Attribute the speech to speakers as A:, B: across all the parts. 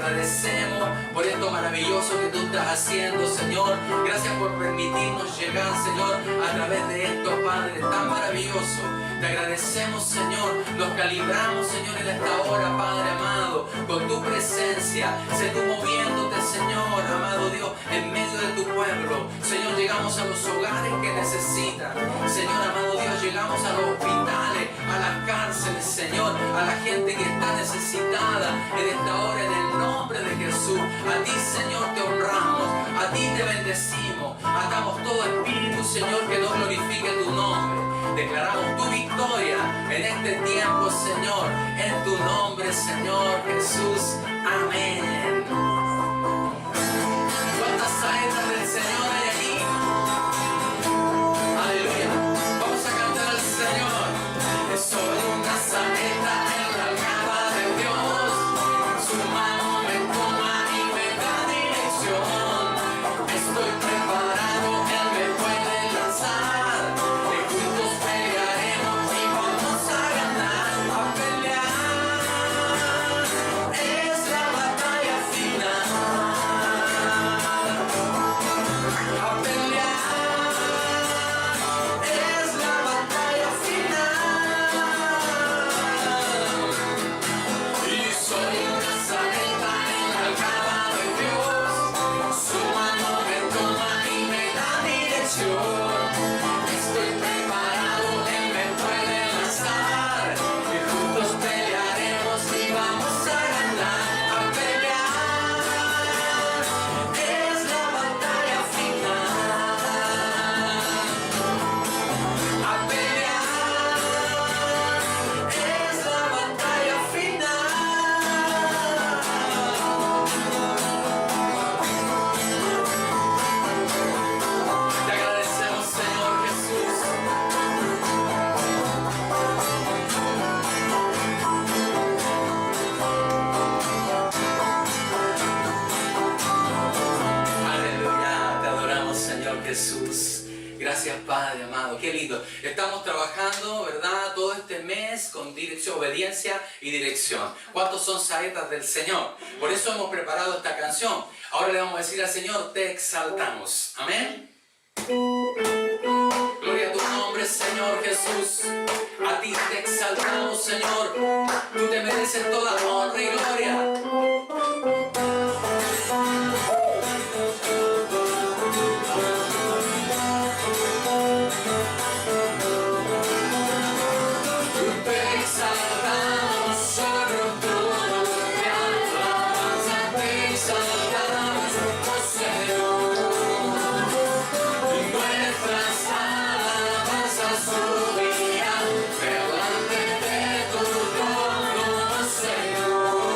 A: agradecemos por esto maravilloso que tú estás haciendo, Señor. Gracias por permitirnos llegar, Señor, a través de esto, Padre, tan maravilloso. Te agradecemos, Señor. Nos calibramos, Señor, en esta hora, Padre amado, con tu presencia. Sé tú moviéndote, Señor, amado Dios, en medio de tu pueblo. Señor, llegamos a los hogares que necesitan. Señor, amado Dios, llegamos a los hospitales, a las cárceles, Señor, a la gente que está necesitada en esta hora, en el nombre de Jesús. A ti, Señor, te honramos, a ti te bendecimos. Atamos todo espíritu, Señor, que no glorifique tu nombre. Declaramos tu victoria en este tiempo, Señor, en tu nombre, Señor Jesús. Amén. ¿Cuántas saetas del Señor hay aquí? Aleluya. Vamos a cantar al Señor. Soy una saeta en la alcaba de Dios. Su mano me toma y me da dirección. Estoy preparado, Él me puede lanzar. De juntos pelearemos y vamos a ganar. A pelear es la batalla final. A pelear es la batalla final. Y soy una saeta en la alcaba de Dios. Su mano me toma y me da dirección. Estoy preparado, Él me puede lanzar. Y juntos pelearemos y vamos a ganar. A pelear es la batalla final. A pelear es la batalla final. Te agradecemos, Señor Jesús. Aleluya, te adoramos, Señor Jesús. Gracias, Padre amado. Qué lindo. Estamos trabajando, ¿verdad? Todo este mes con dirección, obediencia y dirección. ¿Cuántos son saetas del Señor? Por eso hemos preparado esta canción. Ahora le vamos a decir al Señor, te exaltamos. Amén. Gloria a tu nombre, Señor Jesús. A ti te exaltamos, Señor. Tú te mereces toda honra y gloria. Te exaltamos sobre todo, te alabanza, te exaltamos, oh Señor. Y nuestras alabanzas subirán delante de tu trono, oh Señor.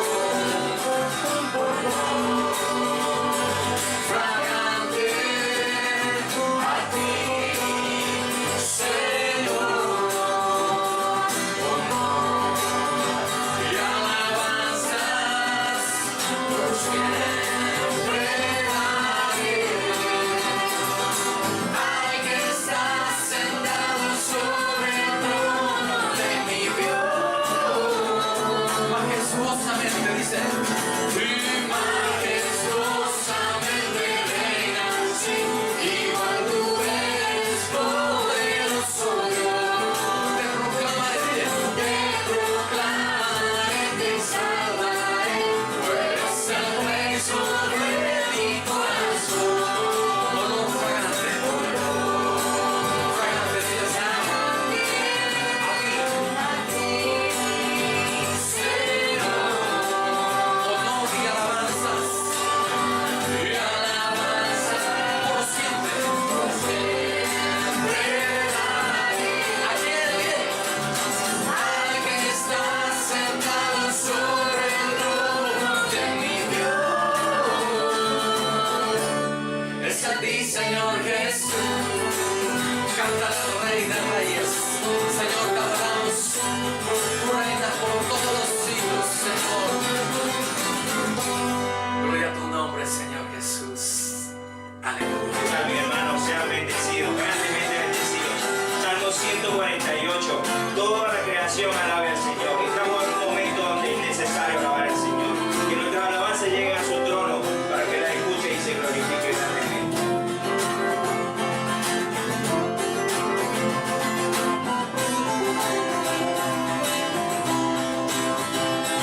B: 48. Toda la creación alabe al Señor. Estamos en un momento donde es necesario alabar al Señor. Que nuestras alabanzas lleguen a su trono para que la escuche y se glorifique grandemente.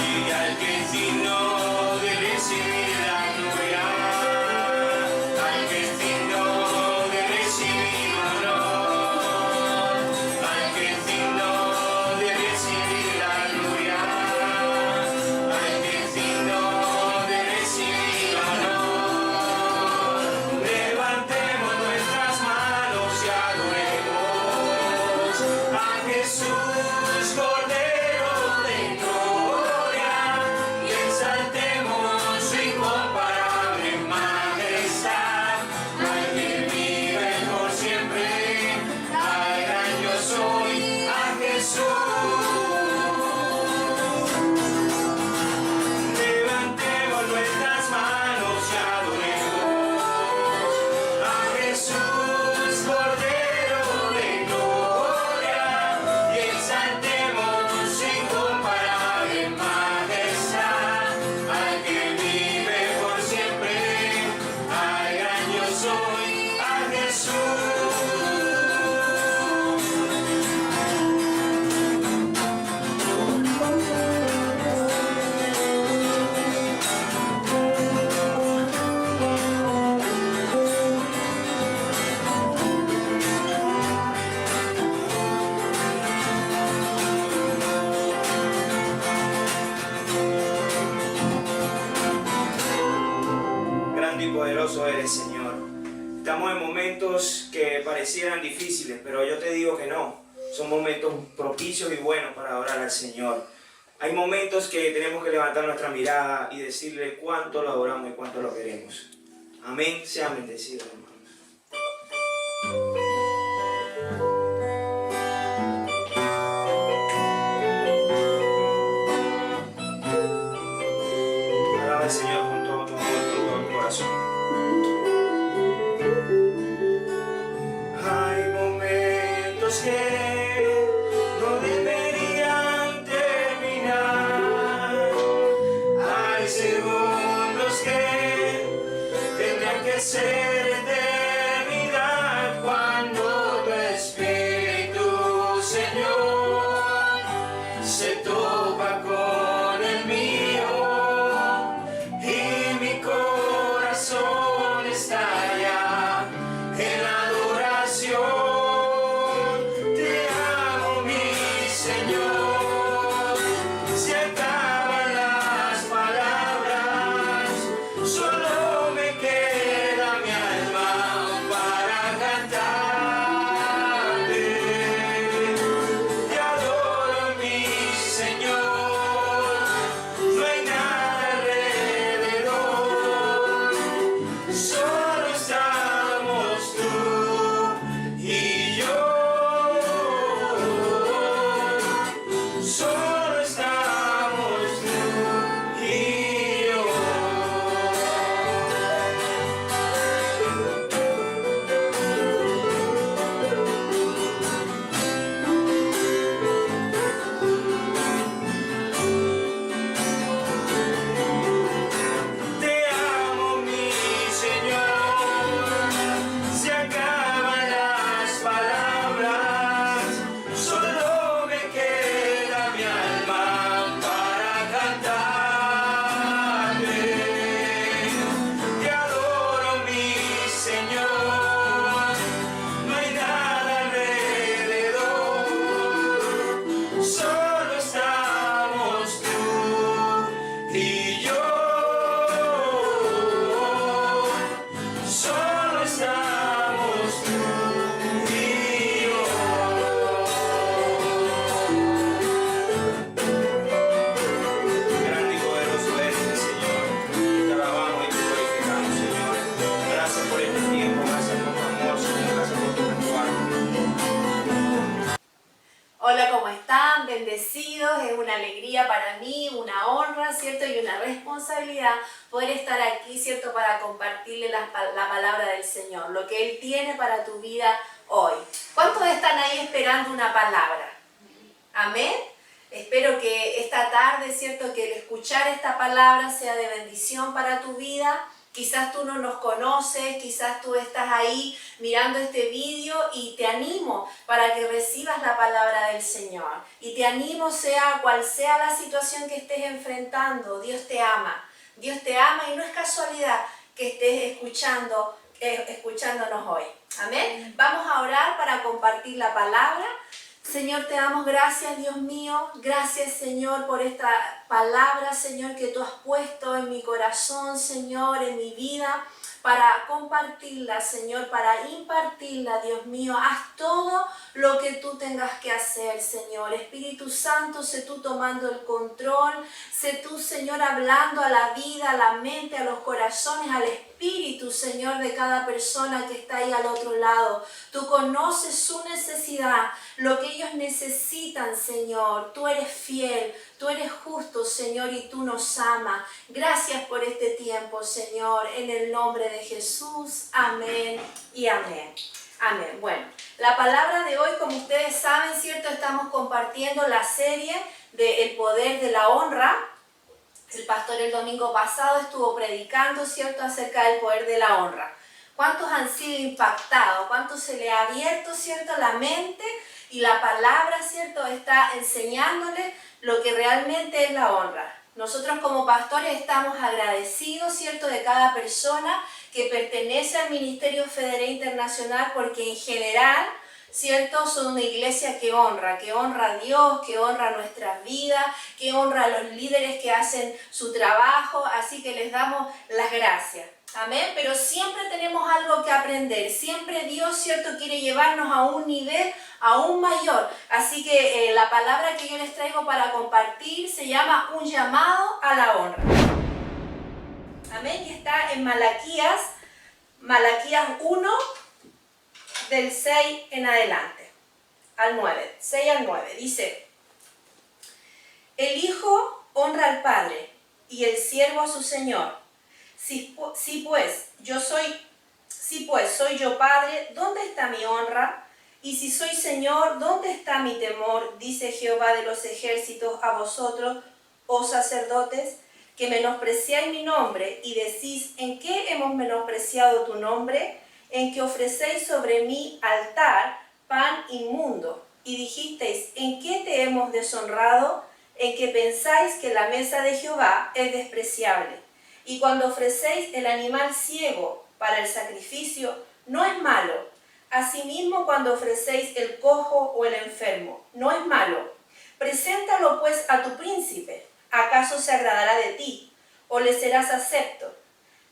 B: Y al que es digno de recibir la gloria, al que es digno de recibir honor, al que es digno de recibir la gloria, al que es digno de recibir honor. Levantemos nuestras manos y adoremos a Jesús, Cordero de gloria, y exaltemos su incomparable majestad, al que vive por siempre, al gran yo soy, a Jesús. Levantemos nuestras manos y adoremos a Jesús, Cordero de gloria, y exaltemos su incomparable majestad, al que vive por siempre, al gran yo soy, a Jesús. Grande y poderoso eres, Señor. Estamos en momentos que parecieran difíciles, pero yo te digo que no. Son momentos propicios y buenos para adorar al Señor. Hay momentos que tenemos que levantar nuestra mirada y decirle cuánto lo adoramos y cuánto lo queremos. Amén. Sean bendecidos, hermanos. Alaba al Señor con todo tu amor, con todo tu corazón. Hay momentos que no deberían terminar. Hay segundos que tendrán que ser eternidad cuando tu Espíritu, Señor, se topa con el mío y mi corazón estalla en adoración. Te amo, mi Señor. Se acaban las palabras, solo me queda mi alma para cantarte. Te adoro, mi Señor. No hay nada alrededor, solo estamos tú y yo. Solo estamos tú y yo. Te amo, mi Señor. Se acaban las palabras, solo me queda mi alma para cantarte. Te adoro, mi Señor. No hay nada alrededor, solo estamos tú y yo. Solo estamos tú y yo. Grande y poderoso eres, mi Señor. Te alabamos y te glorificamos, Señor. Gracias por este tiempo, gracias por tu amor, Señor, gracias por tu resguardo.
C: Hola, ¿cómo están? Bendecidos, es una alegría para mí, una honra, ¿cierto? Y una responsabilidad poder estar aquí, ¿cierto? Para compartirle la palabra del Señor, lo que Él tiene para tu vida, hoy. ¿Cuántos están ahí esperando una palabra? Amén. Espero que esta tarde, ¿cierto?, que el escuchar esta palabra sea de bendición para tu vida. Quizás tú no nos conoces, quizás tú estás ahí mirando este vídeo y te animo para que recibas la palabra del Señor. Y te animo, sea cual sea la situación que estés enfrentando, Dios te ama. Dios te ama y no es casualidad que estés escuchándonos hoy. Amén. Vamos a orar para compartir la palabra. Señor, te damos gracias, Dios mío. Gracias, Señor, por esta palabra, Señor, que tú has puesto en mi corazón, Señor, en mi vida, para compartirla, Señor, para impartirla, Dios mío. Haz todo lo que tú tengas que hacer, Señor. Espíritu Santo, sé tú tomando el control, sé tú, Señor, hablando a la vida, a la mente, a los corazones, al espíritu, Señor, de cada persona que está ahí al otro lado. Tú conoces su necesidad, lo que ellos necesitan, Señor. Tú eres fiel, tú eres justo, Señor, y tú nos amas. Gracias por este tiempo, Señor, en el nombre de Jesús. Amén y amén. Amén. Bueno, la palabra de hoy, como ustedes saben, ¿cierto? Estamos compartiendo la serie de El Poder de la Honra. El pastor el domingo pasado estuvo predicando, ¿cierto?, acerca del poder de la honra. ¿Cuántos han sido impactados? ¿Cuántos se le ha abierto, ¿cierto?, la mente y la palabra, ¿cierto?, está enseñándoles lo que realmente es la honra? Nosotros como pastores estamos agradecidos, ¿cierto?, de cada persona que pertenece al Ministerio Federal Internacional, porque en general, ¿cierto?, son una iglesia que honra a Dios, que honra nuestras vidas, que honra a los líderes que hacen su trabajo, así que les damos las gracias. Amén, pero siempre tenemos algo que aprender, siempre Dios, ¿cierto?, quiere llevarnos a un nivel aún mayor, así que la palabra que yo les traigo para compartir se llama un llamado a la honra. Amén, y está en Malaquías 1, del 6 en adelante, al 9, 6 al 9, dice: el hijo honra al padre y el siervo a su señor. Si pues soy yo padre, ¿dónde está mi honra? Y si soy señor, ¿dónde está mi temor? Dice Jehová de los ejércitos a vosotros, oh sacerdotes, que menospreciáis mi nombre y decís: ¿en qué hemos menospreciado tu nombre? En que ofrecéis sobre mi altar pan inmundo. Y dijisteis: ¿en qué te hemos deshonrado? En que pensáis que la mesa de Jehová es despreciable. Y cuando ofrecéis el animal ciego para el sacrificio, no es malo. Asimismo, cuando ofrecéis el cojo o el enfermo, no es malo. Preséntalo pues a tu príncipe. ¿Acaso se agradará de ti? ¿O le serás acepto?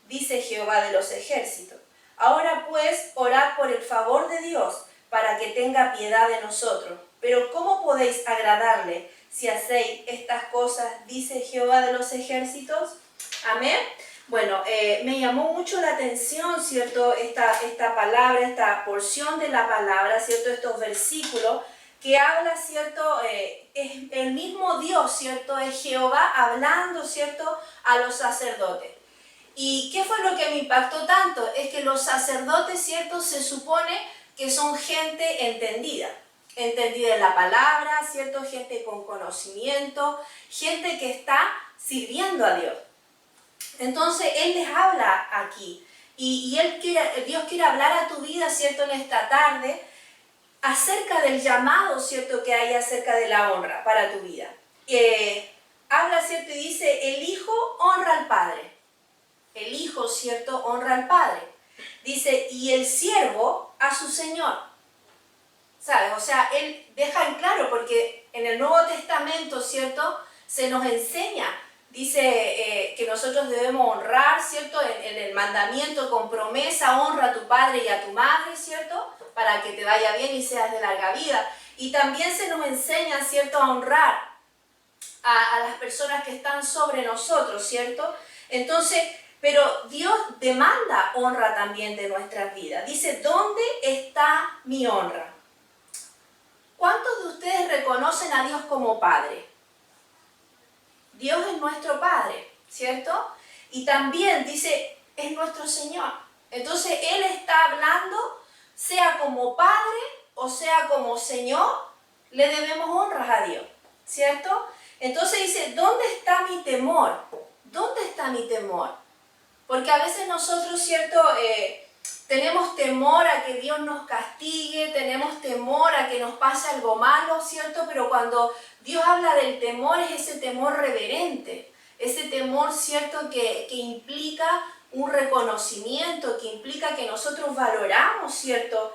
C: Dice Jehová de los ejércitos. Ahora pues, orad por el favor de Dios, para que tenga piedad de nosotros. Pero ¿cómo podéis agradarle si hacéis estas cosas? Dice Jehová de los ejércitos. Amén. Bueno, me llamó mucho la atención, ¿cierto?, esta palabra, esta porción de la palabra, ¿cierto?, estos versículos que habla, ¿cierto?, es el mismo Dios, ¿cierto?, es Jehová hablando, ¿cierto?, a los sacerdotes. ¿Y qué fue lo que me impactó tanto? Es que los sacerdotes, ¿cierto?, se supone que son gente entendida en la palabra, ¿cierto?, gente con conocimiento, gente que está sirviendo a Dios. Entonces Él les habla aquí y Dios quiere hablar a tu vida, ¿cierto?, en esta tarde acerca del llamado, ¿cierto?, que hay acerca de la honra para tu vida. Habla, ¿cierto?, y dice: el hijo honra al padre. El hijo, ¿cierto?, honra al padre. Dice: y el siervo a su señor. ¿Sabes? O sea, Él deja en claro, porque en el Nuevo Testamento, ¿cierto?, se nos enseña. Dice que nosotros debemos honrar, ¿cierto?, en el mandamiento con promesa: honra a tu padre y a tu madre, ¿cierto?, para que te vaya bien y seas de larga vida. Y también se nos enseña, ¿cierto?, a honrar a las personas que están sobre nosotros, ¿cierto? Entonces, pero Dios demanda honra también de nuestras vidas. Dice: ¿dónde está mi honra? ¿Cuántos de ustedes reconocen a Dios como Padre? Dios es nuestro Padre, ¿cierto? Y también dice: es nuestro Señor. Entonces Él está hablando sea como Padre o sea como Señor, le debemos honras a Dios, ¿cierto? Entonces dice, ¿dónde está mi temor? ¿Dónde está mi temor? Porque a veces nosotros, ¿cierto? Tenemos temor a que Dios nos castigue, tenemos temor a que nos pase algo malo, ¿cierto? Pero cuando Dios habla del temor, es ese temor reverente, ese temor, ¿cierto? Que implica un reconocimiento, que implica que nosotros valoramos, ¿cierto?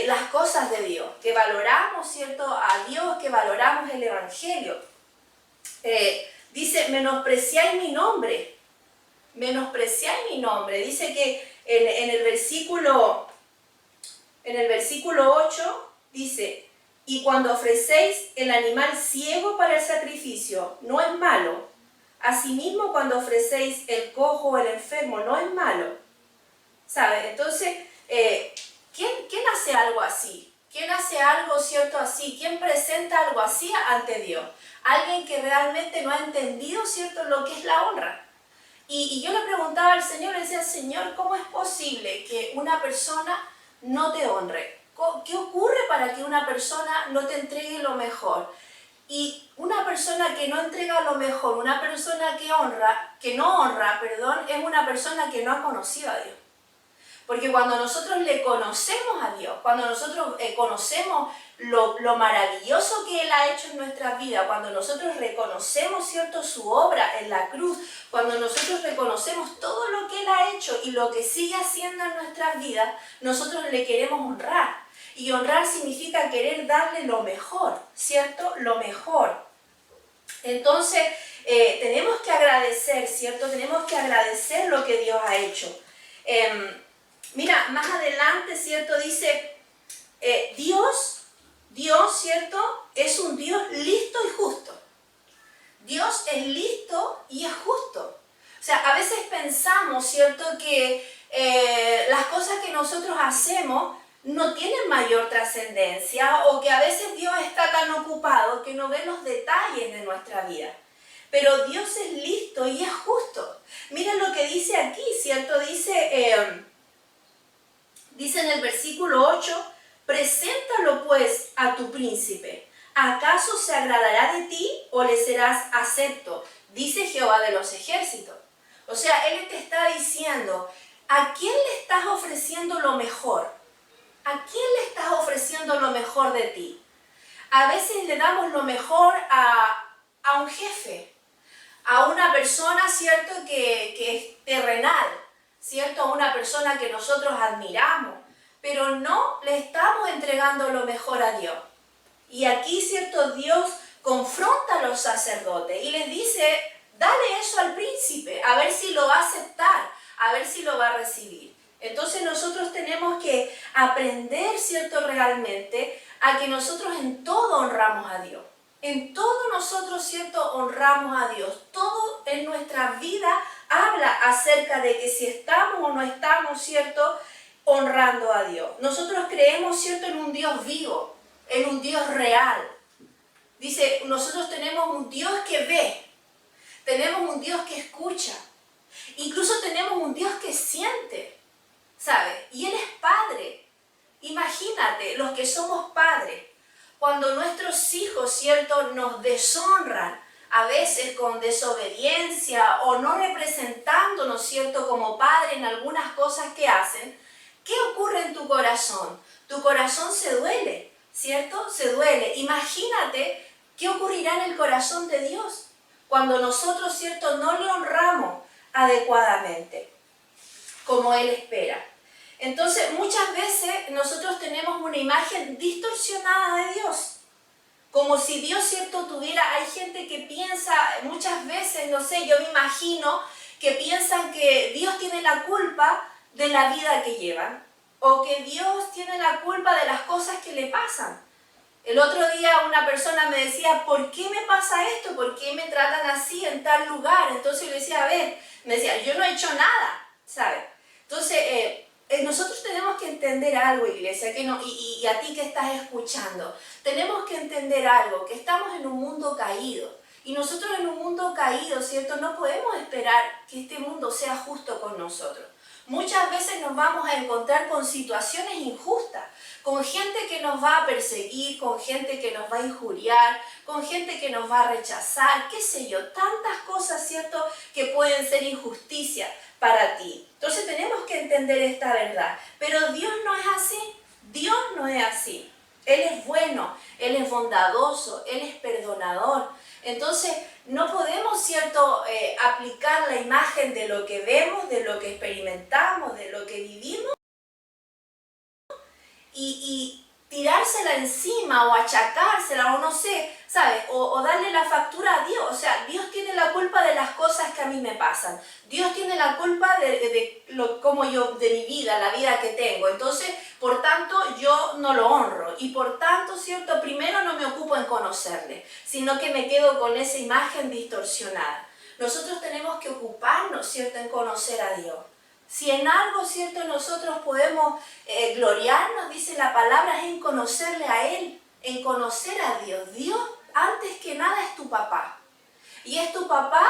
C: Las cosas de Dios, que valoramos, ¿cierto? A Dios, que valoramos el Evangelio. Dice, menospreciáis mi nombre. Menospreciáis mi nombre. Dice que en el versículo 8 dice, y cuando ofrecéis el animal ciego para el sacrificio, no es malo. Asimismo, cuando ofrecéis el cojo o el enfermo, no es malo. ¿Sabes? Entonces, ¿quién hace algo así? ¿Quién hace algo, cierto, así? ¿Quién presenta algo así ante Dios? Alguien que realmente no ha entendido, cierto, lo que es la honra. Y yo le preguntaba al Señor, le decía, Señor, ¿cómo es posible que una persona no te honre? ¿Qué ocurre para que una persona no te entregue lo mejor? Y una persona que no entrega lo mejor, una persona que no honra, es una persona que no ha conocido a Dios. Porque cuando nosotros le conocemos a Dios, cuando nosotros conocemos lo maravilloso que Él ha hecho en nuestras vidas, cuando nosotros reconocemos, ¿cierto?, su obra en la cruz, cuando nosotros reconocemos todo lo que Él ha hecho y lo que sigue haciendo en nuestras vidas, nosotros le queremos honrar. Y honrar significa querer darle lo mejor, ¿cierto? Lo mejor. Entonces, tenemos que agradecer, ¿cierto? Tenemos que agradecer lo que Dios ha hecho. Mira, más adelante, ¿cierto? Dice, Dios, ¿cierto? Es un Dios listo y justo. Dios es listo y es justo. O sea, a veces pensamos, ¿cierto? Que las cosas que nosotros hacemos no tienen mayor trascendencia o que a veces Dios está tan ocupado que no ve los detalles de nuestra vida. Pero Dios es listo y es justo. Miren lo que dice aquí, ¿cierto? Dice en el versículo 8, preséntalo pues a tu príncipe. ¿Acaso se agradará de ti o le serás acepto? Dice Jehová de los ejércitos. O sea, Él te está diciendo, ¿a quién le estás ofreciendo lo mejor? ¿A quién le estás ofreciendo lo mejor de ti? A veces le damos lo mejor a un jefe, a una persona, ¿cierto?, que es terrenal, ¿cierto?, a una persona que nosotros admiramos, pero no le estamos entregando lo mejor a Dios. Y aquí, ¿cierto?, Dios confronta a los sacerdotes y les dice, dale eso al príncipe, a ver si lo va a aceptar, a ver si lo va a recibir. Entonces nosotros tenemos que aprender, ¿cierto?, realmente a que nosotros en todo honramos a Dios. En todo nosotros, ¿cierto?, honramos a Dios. Todo en nuestra vida habla acerca de que si estamos o no estamos, ¿cierto?, honrando a Dios. Nosotros creemos, ¿cierto?, en un Dios vivo, en un Dios real. Dice, nosotros tenemos un Dios que ve, tenemos un Dios que escucha, incluso tenemos un Dios que siente, ¿sabes? Y Él es Padre. Imagínate, los que somos padres, cuando nuestros hijos, ¿cierto?, nos deshonran, a veces con desobediencia o no representándonos, ¿cierto?, como padre en algunas cosas que hacen, ¿qué ocurre en tu corazón? Tu corazón se duele, ¿cierto? Se duele. Imagínate qué ocurrirá en el corazón de Dios cuando nosotros, ¿cierto?, no le honramos adecuadamente, como Él espera. Entonces, muchas veces nosotros tenemos una imagen distorsionada de Dios. Como si Dios, ¿cierto?, hay gente que piensa, muchas veces, no sé, yo me imagino que piensan que Dios tiene la culpa de la vida que llevan, o que Dios tiene la culpa de las cosas que le pasan. El otro día una persona me decía, ¿por qué me pasa esto? ¿Por qué me tratan así en tal lugar? Entonces yo le decía, a ver, me decía, yo no he hecho nada, ¿sabes? Entonces, nosotros tenemos que entender algo, iglesia, y a ti que estás escuchando, tenemos que entender algo, que estamos en un mundo caído. Y nosotros en un mundo caído, ¿cierto?, no podemos esperar que este mundo sea justo con nosotros. Muchas veces nos vamos a encontrar con situaciones injustas, con gente que nos va a perseguir, con gente que nos va a injuriar, con gente que nos va a rechazar, qué sé yo, tantas cosas, ¿cierto?, que pueden ser injusticia para ti. Entonces tenemos que entender esta verdad. Pero Dios no es así. Dios no es así. Él es bueno, Él es bondadoso, Él es perdonador. Entonces no podemos, ¿cierto?, aplicar la imagen de lo que vemos, de lo que experimentamos, de lo que vivimos y tirársela encima o achacársela o no sé, ¿sabes? O darle la factura a Dios. O sea, Dios tiene la culpa de las cosas que a mí me pasan. Dios tiene la culpa de mi vida, la vida que tengo. Entonces, por tanto, yo no lo honro. Y por tanto, ¿cierto? Primero no me ocupo en conocerle, sino que me quedo con esa imagen distorsionada. Nosotros tenemos que ocuparnos, ¿cierto?, en conocer a Dios. Si en algo, ¿cierto?, nosotros podemos gloriarnos, dice la palabra, es en conocerle a Él, en conocer a Dios. Dios, antes que nada, es tu papá. Y es tu papá,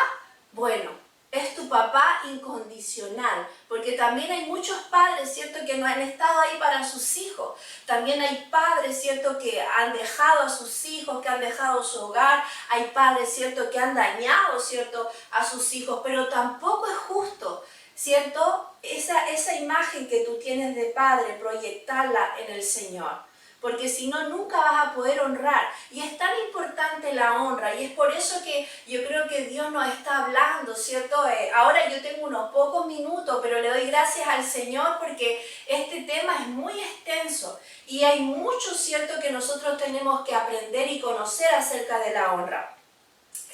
C: bueno, es tu papá incondicional, porque también hay muchos padres, ¿cierto?, que no han estado ahí para sus hijos. También hay padres, ¿cierto?, que han dejado a sus hijos, que han dejado su hogar. Hay padres, ¿cierto?, que han dañado, ¿cierto?, a sus hijos, pero tampoco es justo, ¿cierto?, esa imagen que tú tienes de padre, proyectarla en el Señor. Porque si no, nunca vas a poder honrar. Y es tan importante la honra, y es por eso que yo creo que Dios nos está hablando, ¿cierto? Ahora yo tengo unos pocos minutos, pero le doy gracias al Señor porque este tema es muy extenso. Y hay mucho, ¿cierto?, que nosotros tenemos que aprender y conocer acerca de la honra.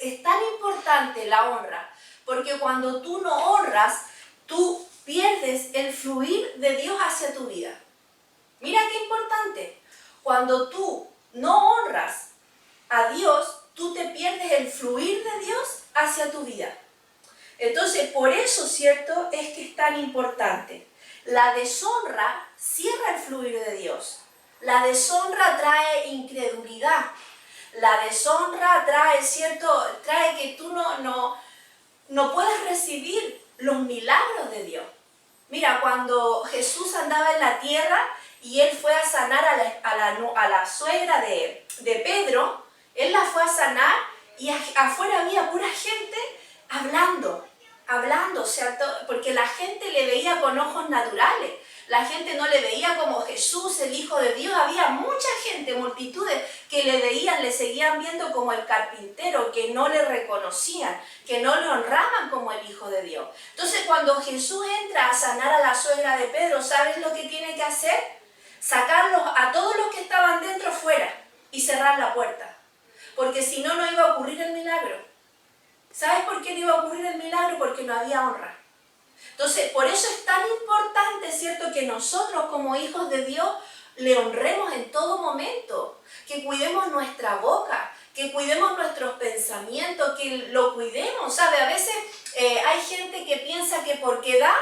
C: Es tan importante la honra, porque cuando tú no honras, tú pierdes el fluir de Dios hacia tu vida. Mira qué importante. Cuando tú no honras a Dios, tú te pierdes el fluir de Dios hacia tu vida. Entonces, por eso, ¿cierto?, es que es tan importante. La deshonra cierra el fluir de Dios. La deshonra trae incredulidad. La deshonra trae, ¿cierto?, trae que tú no puedas recibir los milagros de Dios. Mira, cuando Jesús andaba en la tierra y Él fue a sanar a la suegra de Pedro, Él la fue a sanar y afuera había pura gente hablando, ¿cierto? Porque la gente le veía con ojos naturales. La gente no le veía como Jesús, el Hijo de Dios. Había mucha gente, multitudes, que le veían, le seguían viendo como el carpintero, que no le reconocían, que no le honraban como el Hijo de Dios. Entonces, cuando Jesús entra a sanar a la suegra de Pedro, ¿sabes lo que tiene que hacer? Sacarlos a todos los que estaban dentro fuera y cerrar la puerta. Porque si no, no iba a ocurrir el milagro. ¿Sabes por qué no iba a ocurrir el milagro? Porque no había honra. Entonces, por eso es tan importante, ¿cierto?, que nosotros como hijos de Dios le honremos en todo momento, que cuidemos nuestra boca, que cuidemos nuestros pensamientos, que lo cuidemos, ¿sabe? A veces hay gente que piensa que porque da,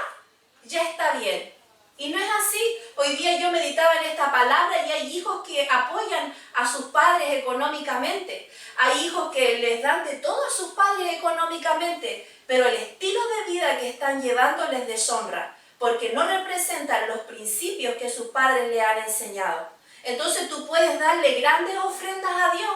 C: ya está bien. Y no es así. Hoy día yo meditaba en esta palabra y hay hijos que apoyan a sus padres económicamente. Hay hijos que les dan de todo a sus padres económicamente, pero el estilo de vida que están llevando les deshonra, porque no representan los principios que sus padres le han enseñado. Entonces tú puedes darle grandes ofrendas a Dios,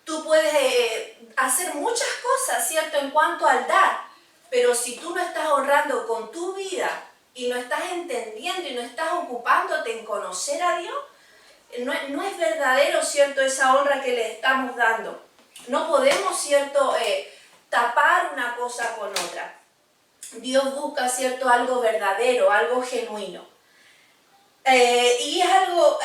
C: tú puedes hacer muchas cosas, ¿cierto?, en cuanto al dar, pero si tú no estás honrando con tu vida y no estás entendiendo y no estás ocupándote en conocer a Dios, no es verdadero, ¿cierto?, esa honra que le estamos dando. No podemos, ¿cierto?, tapar una cosa con otra. Dios busca, ¿cierto?, algo verdadero, algo genuino. Y es algo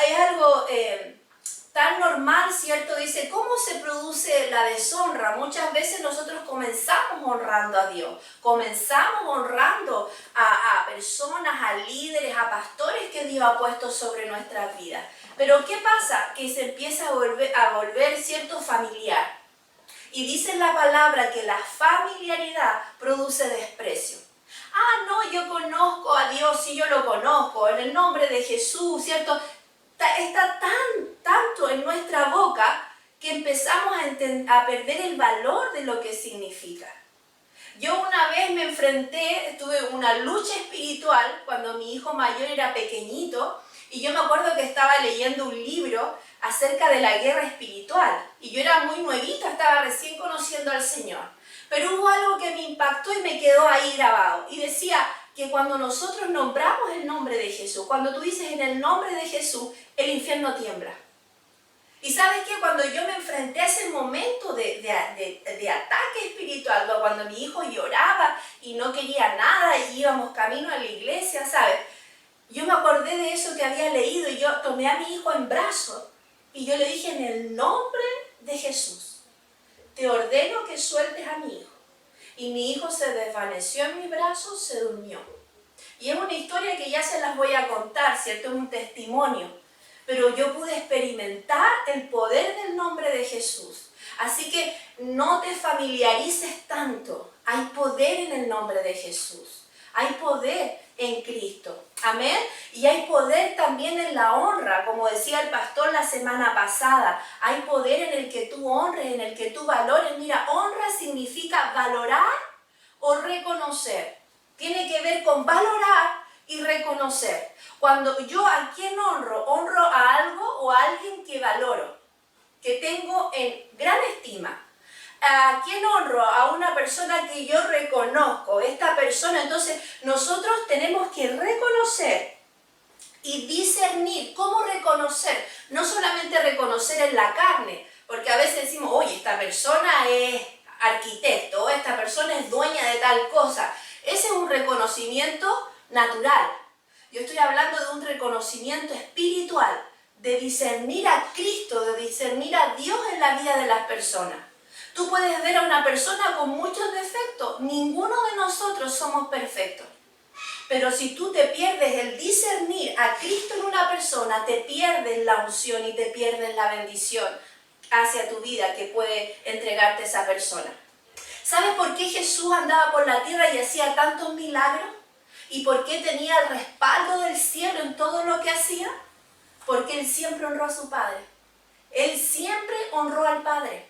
C: tan normal, ¿cierto? Dice, ¿cómo se produce la deshonra? Muchas veces nosotros comenzamos honrando a Dios, comenzamos honrando a personas, a líderes, a pastores que Dios ha puesto sobre nuestras vidas. Pero ¿qué pasa? Que se empieza a volver cierto familiar. Y dice en la palabra que la familiaridad produce desprecio. Ah, no, yo conozco a Dios, sí, yo lo conozco, en el nombre de Jesús, ¿cierto? Está tanto en nuestra boca que empezamos a perder el valor de lo que significa. Yo una vez me enfrenté, tuve una lucha espiritual cuando mi hijo mayor era pequeñito y yo me acuerdo que estaba leyendo un libro acerca de la guerra espiritual y yo era muy nuevita, estaba recién conociendo al Señor. Pero hubo algo que me impactó y me quedó ahí grabado y decía que cuando nosotros nombramos el nombre de Jesús, cuando tú dices en el nombre de Jesús, el infierno tiembla. Y sabes que cuando yo me enfrenté a ese momento de ataque espiritual, cuando mi hijo lloraba y no quería nada y íbamos camino a la iglesia, ¿sabes? Yo me acordé de eso que había leído y yo tomé a mi hijo en brazos y yo le dije en el nombre de Jesús, te ordeno que sueltes a mi hijo. Y mi hijo se desvaneció en mis brazos, se durmió. Y es una historia que ya se las voy a contar, ¿cierto? Es un testimonio. Pero yo pude experimentar el poder del nombre de Jesús. Así que no te familiarices tanto. Hay poder en el nombre de Jesús. Hay poder en Cristo. Amén. Y hay poder también en la honra, como decía el pastor la semana pasada. Hay poder en el que tú honres, en el que tú valores. Mira, honra significa valorar o reconocer. Tiene que ver con valorar y reconocer. Cuando yo a quién honro, honro a algo o a alguien que valoro, que tengo en gran estima. ¿A quién honro? A una persona que yo reconozco. Esta persona, entonces nosotros tenemos que reconocer y discernir. ¿Cómo reconocer? No solamente reconocer en la carne, porque a veces decimos, oye, esta persona es arquitecto, esta persona es dueña de tal cosa. Ese es un reconocimiento natural. Yo estoy hablando de un reconocimiento espiritual, de discernir a Cristo, de discernir a Dios en la vida de las personas. Tú puedes ver a una persona con muchos defectos, ninguno de nosotros somos perfectos. Pero si tú te pierdes el discernir a Cristo en una persona, te pierdes la unción y te pierdes la bendición hacia tu vida que puede entregarte esa persona. ¿Sabes por qué Jesús andaba por la tierra y hacía tantos milagros? ¿Y por qué tenía el respaldo del cielo en todo lo que hacía? Porque Él siempre honró a su Padre. Él siempre honró al Padre.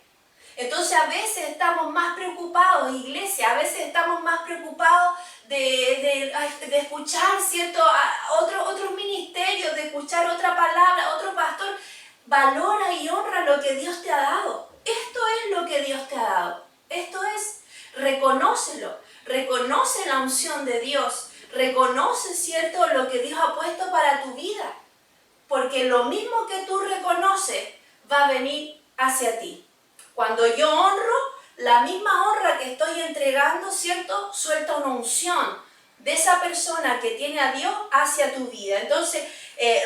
C: Entonces a veces estamos más preocupados, iglesia, a veces estamos más preocupados de escuchar, ¿cierto? Otros ministerios, de escuchar otra palabra, otro pastor. Valora y honra lo que Dios te ha dado. Esto es lo que Dios te ha dado. Esto es, reconócelo. Reconoce la unción de Dios. Reconoce, ¿cierto?, lo que Dios ha puesto para tu vida. Porque lo mismo que tú reconoces va a venir hacia ti. Cuando yo honro, la misma honra que estoy entregando, ¿cierto?, suelta una unción de esa persona que tiene a Dios hacia tu vida. Entonces,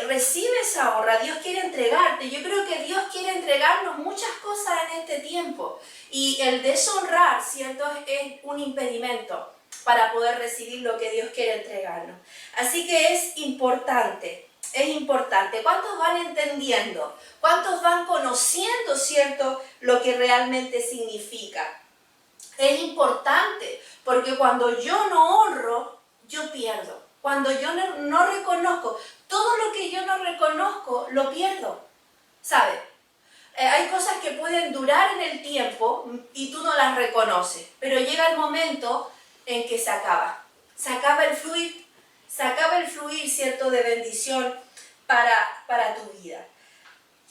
C: recibe esa honra. Dios quiere entregarte. Yo creo que Dios quiere entregarnos muchas cosas en este tiempo. Y el deshonrar, ¿cierto?, es un impedimento para poder recibir lo que Dios quiere entregarnos. Así que es importante. Es importante. ¿Cuántos van entendiendo? ¿Cuántos van conociendo, cierto, lo que realmente significa? Es importante porque cuando yo no honro, yo pierdo. Cuando yo no reconozco, todo lo que yo no reconozco, lo pierdo. ¿Sabes? Hay cosas que pueden durar en el tiempo y tú no las reconoces, pero llega el momento en que se acaba. Se acaba el fluir, ¿cierto?, de bendición para tu vida.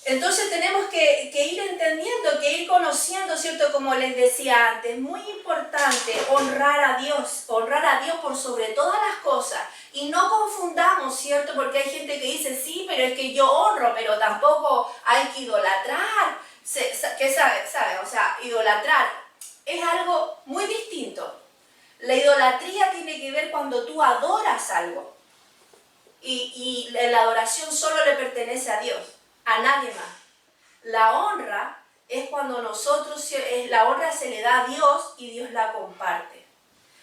C: Entonces tenemos que ir entendiendo, que ir conociendo, ¿cierto?, como les decía antes, muy importante honrar a Dios por sobre todas las cosas. Y no confundamos, ¿cierto?, porque hay gente que dice, sí, pero es que yo honro, pero tampoco hay que idolatrar. ¿Qué sabes? O sea, idolatrar es algo muy distinto. La idolatría tiene que ver cuando tú adoras algo. Y la adoración solo le pertenece a Dios, a nadie más. La honra es cuando la honra se le da a Dios y Dios la comparte.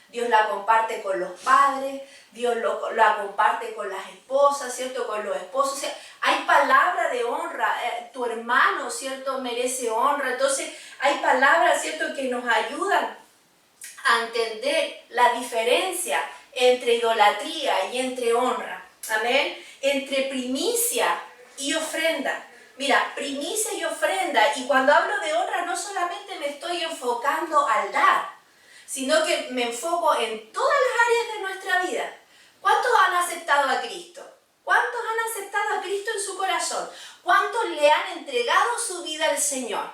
C: Dios la comparte con los padres, Dios la comparte con las esposas, ¿cierto?, con los esposos. O sea, hay palabra de honra, tu hermano, ¿cierto?, merece honra. Entonces hay palabras, ¿cierto?, que nos ayudan a entender la diferencia entre idolatría y entre honra. Amén. Entre primicia y ofrenda. Mira, primicia y ofrenda. Y cuando hablo de honra, no solamente me estoy enfocando al dar. sino que me enfoco en todas las áreas de nuestra vida. ¿Cuántos han aceptado a Cristo? ¿Cuántos han aceptado a Cristo en su corazón? ¿Cuántos le han entregado su vida al Señor?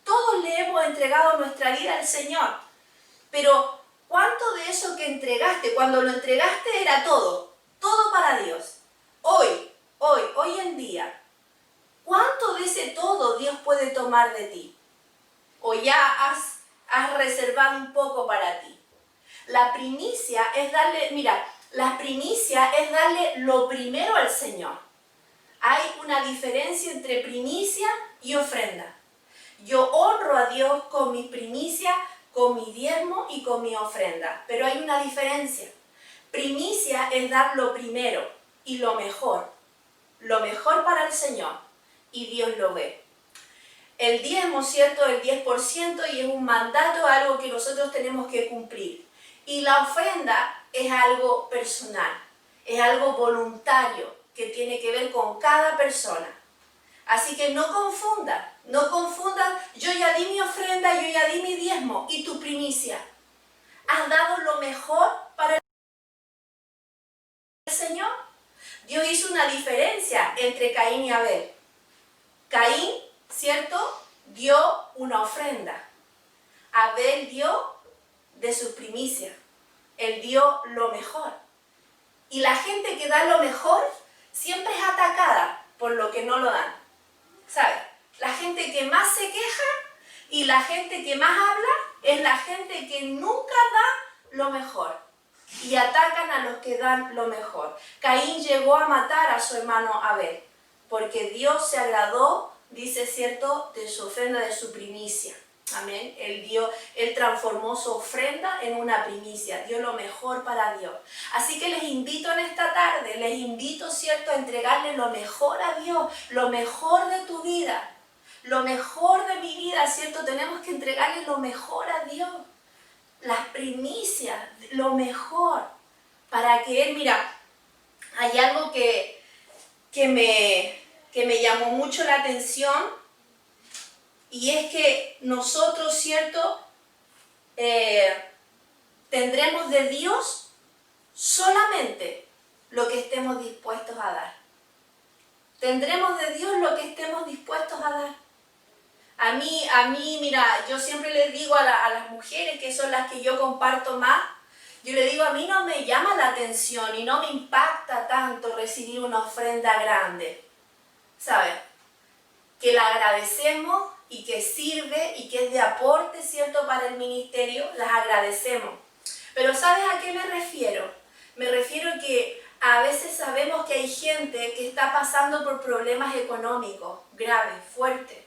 C: Todos le hemos entregado nuestra vida al Señor. Pero, ¿cuánto de eso que entregaste, cuando lo entregaste era todo? Todo para Dios. Hoy en día, ¿cuánto de ese todo Dios puede tomar de ti? ¿O ya has reservado un poco para ti? La primicia es darle, mira, la primicia es darle lo primero al Señor. Hay una diferencia entre primicia y ofrenda. Yo honro a Dios con mi primicia, con mi diezmo y con mi ofrenda. Pero hay una diferencia. Primicia es dar lo primero y lo mejor para el Señor. Y Dios lo ve. El diezmo, ¿cierto? El 10% y es un mandato, algo que nosotros tenemos que cumplir. Y la ofrenda es algo personal, es algo voluntario que tiene que ver con cada persona. Así que no confundas, yo ya di mi ofrenda, yo ya di mi diezmo y tu primicia. ¿Has dado lo mejor para el Señor? Dios hizo una diferencia entre Caín y Abel. Caín, ¿cierto?, dio una ofrenda. Abel dio de su primicia. Él dio lo mejor. Y la gente que da lo mejor siempre es atacada por lo que no lo dan. ¿Sabes? La gente que más se queja y la gente que más habla es la gente que nunca da lo mejor. Y atacan a los que dan lo mejor. Caín llegó a matar a su hermano Abel, porque Dios se agradó, dice, ¿cierto?, de su ofrenda, de su primicia. Amén. Él transformó su ofrenda en una primicia, dio lo mejor para Dios. Así que les invito en esta tarde, ¿cierto?, a entregarle lo mejor a Dios, lo mejor de tu vida, lo mejor de mi vida, ¿cierto? Tenemos que entregarle lo mejor a Dios, las primicias, lo mejor, para que Él, mira, hay algo que me llamó mucho la atención. Y es que nosotros, ¿cierto?, tendremos de Dios solamente lo que estemos dispuestos a dar. Tendremos de Dios lo que estemos dispuestos a dar. A mí, mira, yo siempre les digo a las mujeres, que son las que yo comparto más, yo les digo, a mí no me llama la atención y no me impacta tanto recibir una ofrenda grande, ¿sabes? Que la agradecemos y que sirve y que es de aporte, ¿cierto?, para el ministerio, las agradecemos. Pero ¿sabes a qué me refiero? Me refiero a que a veces sabemos que hay gente que está pasando por problemas económicos graves, fuertes,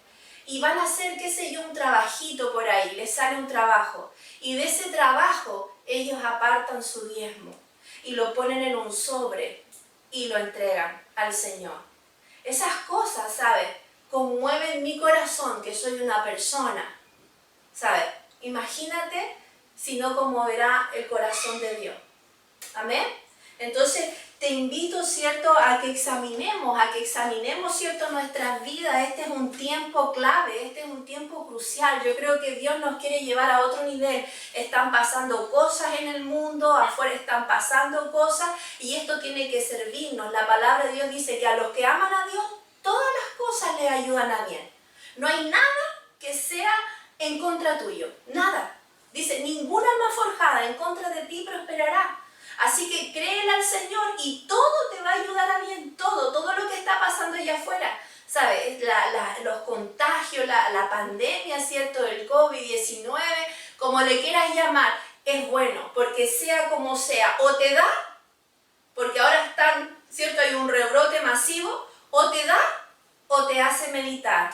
C: y van a hacer, qué sé yo, un trabajito por ahí, les sale un trabajo, y de ese trabajo ellos apartan su diezmo y lo ponen en un sobre y lo entregan al Señor. Esas cosas, ¿sabes?, conmueven mi corazón, que soy una persona, ¿sabes? Imagínate si no conmoverá el corazón de Dios. ¿Amén? Entonces te invito, ¿cierto?, a que examinemos, ¿cierto?, nuestras vidas. Este es un tiempo clave, este es un tiempo crucial. Yo creo que Dios nos quiere llevar a otro nivel. Están pasando cosas en el mundo, afuera están pasando cosas, y esto tiene que servirnos. La palabra de Dios dice que a los que aman a Dios, todas las cosas les ayudan a bien. No hay nada que sea en contra tuyo, nada. Dice, ninguna arma forjada en contra de ti prosperará. Así que créele al Señor y todo te va a ayudar a bien, todo lo que está pasando allá afuera. ¿Sabes? Los contagios, la pandemia, ¿cierto? El COVID-19, como le quieras llamar, es bueno, porque sea como sea, o te da, porque ahora están, ¿cierto?, hay un rebrote masivo, o te da o te hace meditar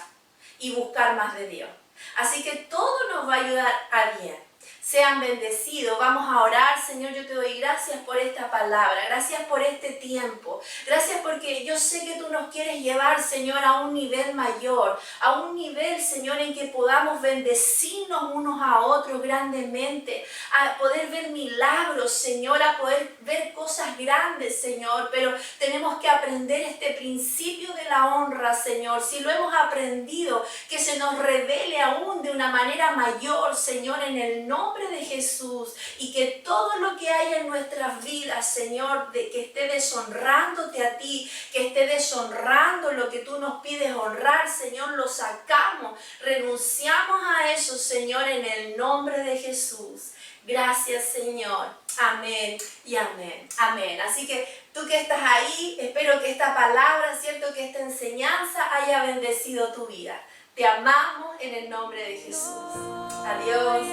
C: y buscar más de Dios. Así que todo nos va a ayudar a bien. Sean bendecidos. Vamos a orar. Señor, yo te doy gracias por esta palabra. Gracias por este tiempo. Gracias porque yo sé que tú nos quieres llevar, Señor, a un nivel mayor. A un nivel, Señor, en que podamos bendecirnos unos a otros grandemente. A poder ver milagros, Señor. A poder ver cosas grandes, Señor. Pero tenemos que aprender este principio de la honra, Señor. Si lo hemos aprendido, que se nos revele aún de una manera mayor, Señor, en el nombre nombre de Jesús, y que todo lo que haya en nuestras vidas, Señor, que esté deshonrándote a ti, que esté deshonrando lo que tú nos pides honrar, Señor, lo sacamos, renunciamos a eso, Señor, en el nombre de Jesús. Gracias, Señor. Amén y amén. Amén. Así que tú que estás ahí, espero que esta palabra, cierto, que esta enseñanza haya bendecido tu vida. Te amamos en el nombre de Jesús. Adiós.